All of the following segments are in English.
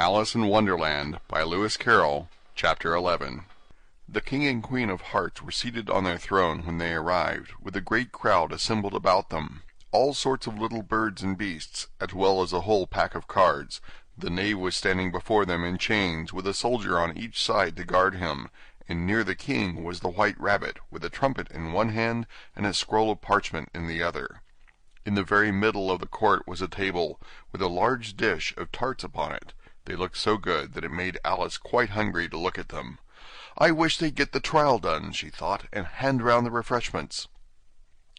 Alice in Wonderland by Lewis Carroll, Chapter 11. The King and Queen of Hearts were seated on their throne when they arrived, with a great crowd assembled about them, all sorts of little birds and beasts, as well as a whole pack of cards. The knave was standing before them in chains, with a soldier on each side to guard him, and near the king was the white rabbit, with a trumpet in one hand and a scroll of parchment in the other. In the very middle of the court was a table, with a large dish of tarts upon it. They looked so good that it made Alice quite hungry to look at them. "I wish they'd get the trial done," she thought, "and hand round the refreshments."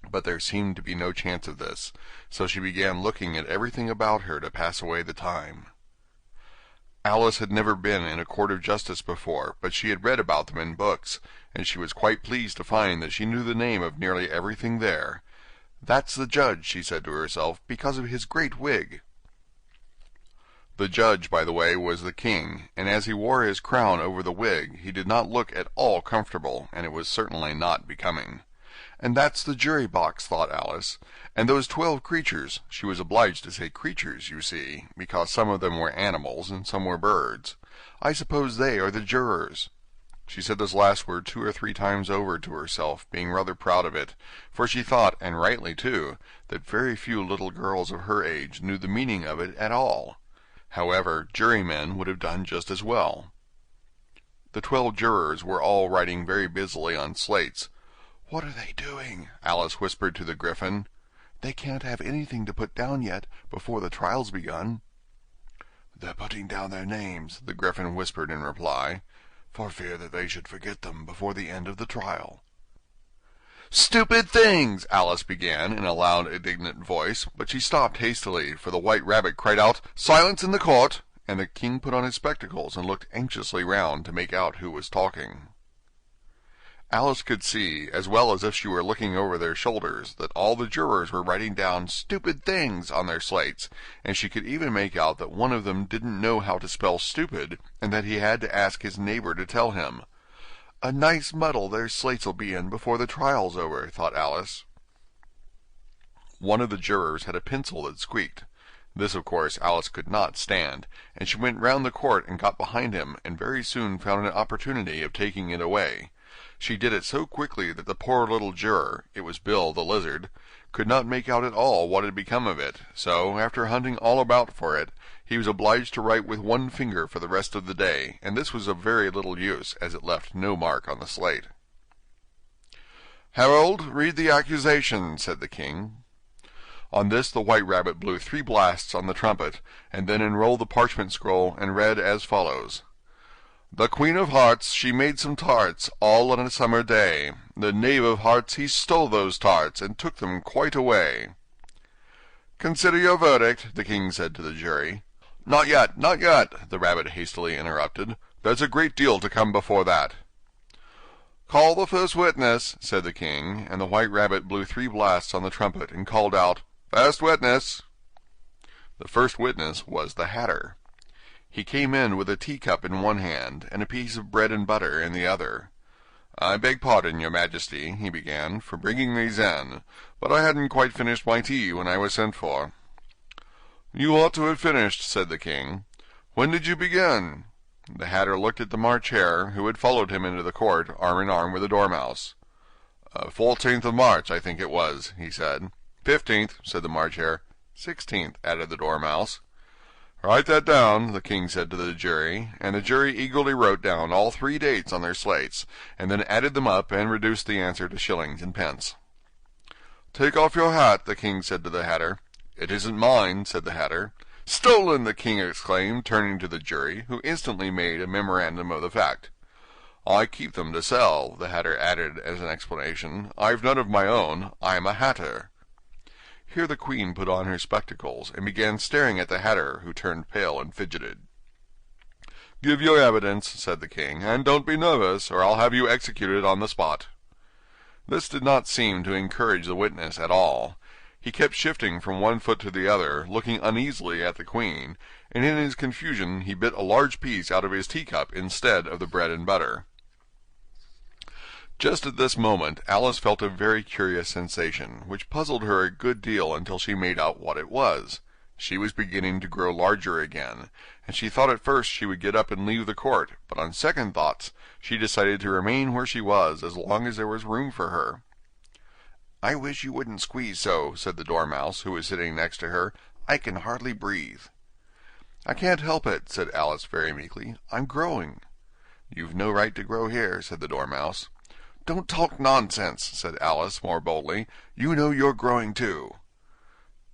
But there seemed to be no chance of this, so she began looking at everything about her to pass away the time. Alice had never been in a court of justice before, but she had read about them in books, and she was quite pleased to find that she knew the name of nearly everything there. "That's the judge," she said to herself, "because of his great wig." The judge, by the way, was the king, and as he wore his crown over the wig, he did not look at all comfortable, and it was certainly not becoming. "And that's the jury box," thought Alice, "and those 12 creatures," she was obliged to say creatures, you see, because some of them were animals and some were birds. "I suppose they are the jurors." She said this last word 2 or 3 times over to herself, being rather proud of it, for she thought, and rightly too, that very few little girls of her age knew the meaning of it at all. However, jurymen would have done just as well. The 12 jurors were all writing very busily on slates. "What are they doing?" Alice whispered to the Gryphon. "They can't have anything to put down yet, before the trial's begun." "They're putting down their names," the Gryphon whispered in reply, "for fear that they should forget them before the end of the trial." "Stupid things!" Alice began in a loud, indignant voice, but she stopped hastily, for the white rabbit cried out, "Silence in the court!" and the king put on his spectacles and looked anxiously round to make out who was talking. Alice could see, as well as if she were looking over their shoulders, that all the jurors were writing down "stupid things" on their slates, and she could even make out that one of them didn't know how to spell stupid, and that he had to ask his neighbor to tell him. "A nice muddle their slates'll be in before the trial's over," thought Alice. One of the jurors had a pencil that squeaked. This, of course, Alice could not stand, and she went round the court and got behind him, and very soon found an opportunity of taking it away. She did it so quickly that the poor little juror, it was Bill the lizard, could not make out at all what had become of it, so, after hunting all about for it, he was obliged to write with one finger for the rest of the day, and this was of very little use, as it left no mark on the slate. "Harold, read the accusation," said the king. On this the white rabbit blew 3 blasts on the trumpet, and then unrolled the parchment scroll and read as follows. "The Queen of Hearts, she made some tarts, all on a summer day. The Knave of Hearts, he stole those tarts, and took them quite away." "Consider your verdict," the king said to the jury. "Not yet, not yet," the rabbit hastily interrupted. "There's a great deal to come before that." "Call the first witness," said the king, and the white rabbit blew 3 blasts on the trumpet, and called out, "First witness." The first witness was the Hatter. He came in with a teacup in one hand, and a piece of bread and butter in the other. "I beg pardon, your majesty," he began, "for bringing these in, but I hadn't quite finished my tea when I was sent for." "You ought to have finished," said the king. "When did you begin?" The Hatter looked at the March Hare, who had followed him into the court, arm in arm with the Dormouse. 14th of March, I think it was," he said. 15th, said the March Hare. 16th, added the Dormouse. "Write that down," the king said to the jury, and the jury eagerly wrote down all 3 dates on their slates, and then added them up and reduced the answer to shillings and pence. "Take off your hat," the king said to the Hatter. "It isn't mine," said the Hatter. "Stolen!" the king exclaimed, turning to the jury, who instantly made a memorandum of the fact. "I keep them to sell," the Hatter added as an explanation. "I've none of my own. I'm a hatter." Here the queen put on her spectacles, and began staring at the Hatter, who turned pale and fidgeted. "Give your evidence," said the king, "and don't be nervous, or I'll have you executed on the spot." This did not seem to encourage the witness at all. He kept shifting from one foot to the other, looking uneasily at the queen, and in his confusion he bit a large piece out of his teacup instead of the bread and butter. Just at this moment Alice felt a very curious sensation, which puzzled her a good deal until she made out what it was. She was beginning to grow larger again, and she thought at first she would get up and leave the court, but on second thoughts she decided to remain where she was as long as there was room for her. "I wish you wouldn't squeeze so," said the Dormouse, who was sitting next to her. "I can hardly breathe." "I can't help it," said Alice very meekly. "I'm growing." "You've no right to grow here," said the Dormouse. "Don't talk nonsense," said Alice more boldly. "You know you're growing too."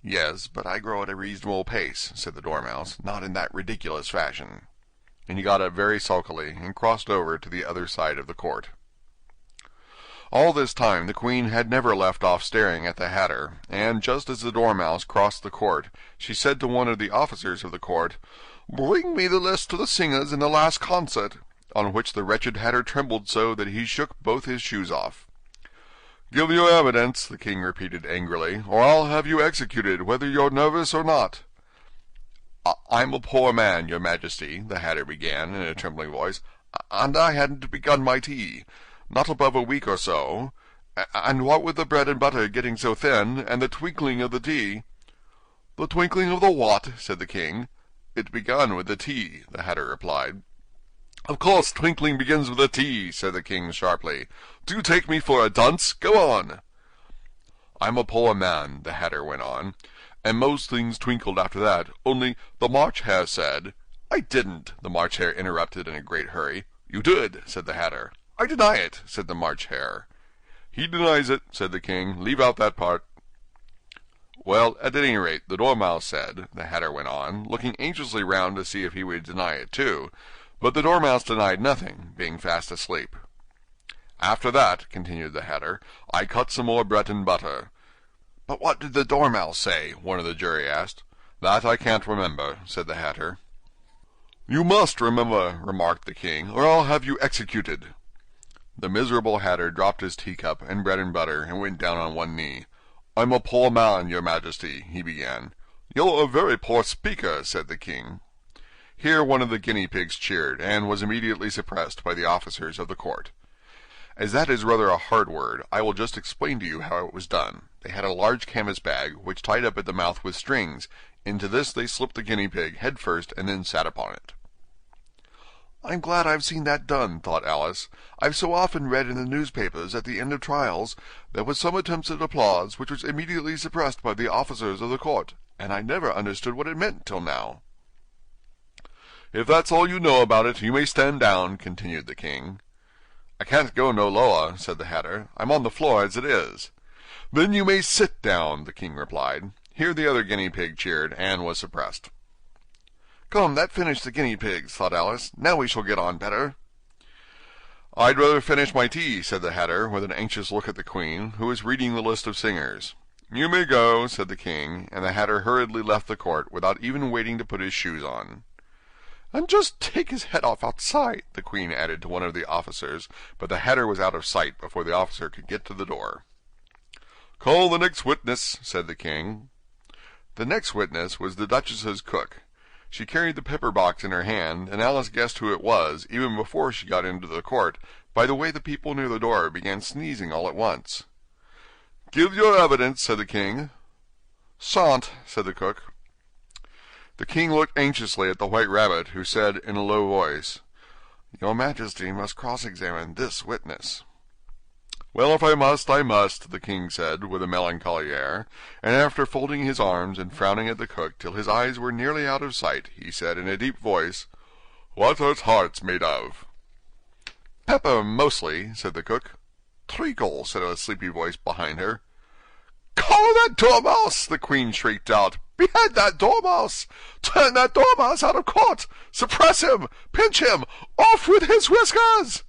"Yes, but I grow at a reasonable pace," said the Dormouse, "not in that ridiculous fashion." And he got up very sulkily, and crossed over to the other side of the court. All this time the Queen had never left off staring at the Hatter, and just as the Dormouse crossed the court, she said to one of the officers of the court, "Bring me the list of the singers in the last concert," on which the wretched Hatter trembled so that he shook both his shoes off. "Give your evidence," the King repeated angrily, "or I'll have you executed, whether you're nervous or not." "I'm a poor man, your Majesty," the Hatter began in a trembling voice, "and I hadn't begun my tea. Not above a week or so. And what with the bread and butter getting so thin, and the twinkling of the tea—" "The twinkling of the what?" said the King. "It begun with the tea," the Hatter replied. "Of course twinkling begins with the tea," said the King sharply. "Do you take me for a dunce? Go on." "I'm a poor man," the Hatter went on, "and most things twinkled after that, only the March Hare said—" "I didn't," the March Hare interrupted in a great hurry. "You did," said the Hatter. "I deny it," said the March Hare. "He denies it," said the King. "Leave out that part." "Well, at any rate, the Dormouse said," the Hatter went on, looking anxiously round to see if he would deny it too, but the Dormouse denied nothing, being fast asleep. "After that," continued the Hatter, "I cut some more bread and butter." "But what did the Dormouse say?" one of the jury asked. "That I can't remember," said the Hatter. "You must remember," remarked the King, "or I'll have you executed." The miserable Hatter dropped his teacup and bread and butter, and went down on one knee. "I'm a poor man, your Majesty," he began. "You're a very poor speaker," said the King. Here one of the guinea pigs cheered, and was immediately suppressed by the officers of the court. As that is rather a hard word, I will just explain to you how it was done. They had a large canvas bag, which tied up at the mouth with strings. Into this they slipped the guinea pig head first, and then sat upon it. "I'm glad I've seen that done," thought Alice. "I've so often read in the newspapers at the end of trials there was some attempts at applause which was immediately suppressed by the officers of the court, and I never understood what it meant till now." "If that's all you know about it, you may stand down," continued the King. "I can't go no lower," said the Hatter. "I'm on the floor as it is." "Then you may sit down," the King replied. Here the other guinea pig cheered, and was suppressed. "Come, that finished the guinea pigs," thought Alice. "Now we shall get on better." "I'd rather finish my tea," said the Hatter, with an anxious look at the Queen, who was reading the list of singers. "You may go," said the King, and the Hatter hurriedly left the court without even waiting to put his shoes on. "And just take his head off outside," the Queen added to one of the officers, but the Hatter was out of sight before the officer could get to the door. "Call the next witness," said the King. The next witness was the Duchess's cook. She carried the pepper-box in her hand, and Alice guessed who it was, even before she got into the court, by the way the people near the door began sneezing all at once. "Give your evidence," said the King. "Sant," said the cook. The King looked anxiously at the White Rabbit, who said in a low voice, "Your Majesty must cross-examine this witness." "Well, if I must, I must," the King said, with a melancholy air, and after folding his arms and frowning at the cook till his eyes were nearly out of sight, he said in a deep voice, "What are tarts made of?" "Pepper, mostly," said the cook. "Treacle," said a sleepy voice behind her. "Call that Dormouse!" the Queen shrieked out. "Behead that Dormouse! Turn that Dormouse out of court! Suppress him! Pinch him! Off with his whiskers!"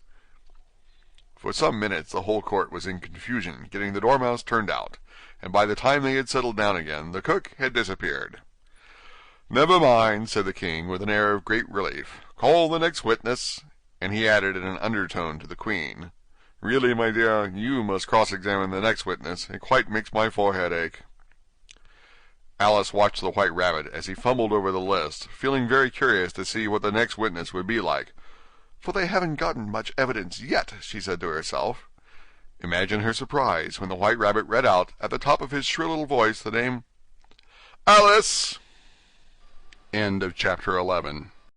For some minutes the whole court was in confusion, getting the Dormouse turned out, and by the time they had settled down again, the cook had disappeared. "Never mind," said the King, with an air of great relief. "Call the next witness," and he added in an undertone to the Queen, "Really, my dear, you must cross-examine the next witness. It quite makes my forehead ache." Alice watched the White Rabbit as he fumbled over the list, feeling very curious to see what the next witness would be like. "For they haven't gotten much evidence yet," she said to herself. Imagine her surprise when the White Rabbit read out, at the top of his shrill little voice, the name, "Alice!" End of chapter 11.